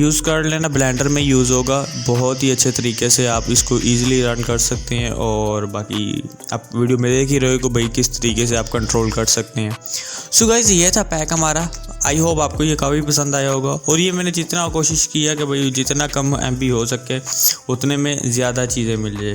Use कर लेना, blender में यूज़ होगा, बहुत ही अच्छे तरीके से आप इसको ईज़िली रन कर सकते हैं। और बाकी आप वीडियो में देख ही रहे हो कि भाई किस तरीके से आप कंट्रोल कर सकते हैं। सो गाइस ये था पैक हमारा। आई होप आपको ये काफ़ी पसंद आया होगा। और ये मैंने जितना कोशिश किया कि भाई जितना कम MB हो सके उतने में ज़्यादा चीज़ें मिल जाए।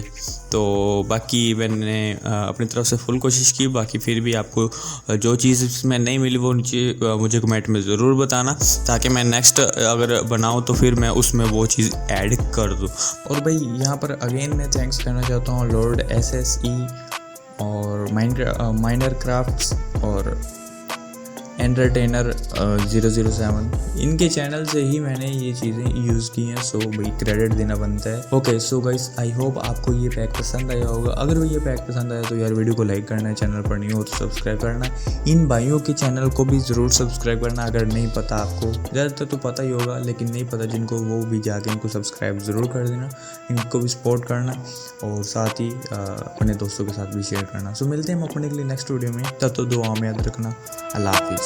तो बाकी मैंने अपनी तरफ से फुल कोशिश की। बाकी फिर भी आपको जो चीज़ इसमें नहीं मिली वो नीचे मुझे कमेंट में ज़रूर बताना, ताकि मैं नेक्स्ट अगर बनाऊँ तो फिर मैं उसमें वो चीज़ ऐड कर दूँ। और भाई यहाँ पर अगेन मैं थैंक्स करना चाहता हूँ लॉर्ड SSE और माइनर क्राफ्ट्स और एंटरटेनर 007, इनके चैनल से ही मैंने ये चीज़ें यूज़ की हैं। सो भाई क्रेडिट देना बनता है। Okay so guys I hope आपको ये पैक पसंद आया होगा। अगर ये पैक पसंद आया तो यार वीडियो को लाइक करना है, चैनल पर नहीं हो तो सब्सक्राइब करना है। इन भाइयों के चैनल को भी ज़रूर सब्सक्राइब करना। अगर नहीं पता आपको, ज़्यादातर तो पता ही होगा, लेकिन नहीं पता जिनको वो भी जाके इनको सब्सक्राइब ज़रूर कर देना, इनको भी सपोर्ट करना और साथ ही अपने दोस्तों के साथ भी शेयर करना। सो मिलते हैं हम अपने के लिए नेक्स्ट वीडियो में। तब तो दुआ में याद रखना। अल्लाह हाफिज़।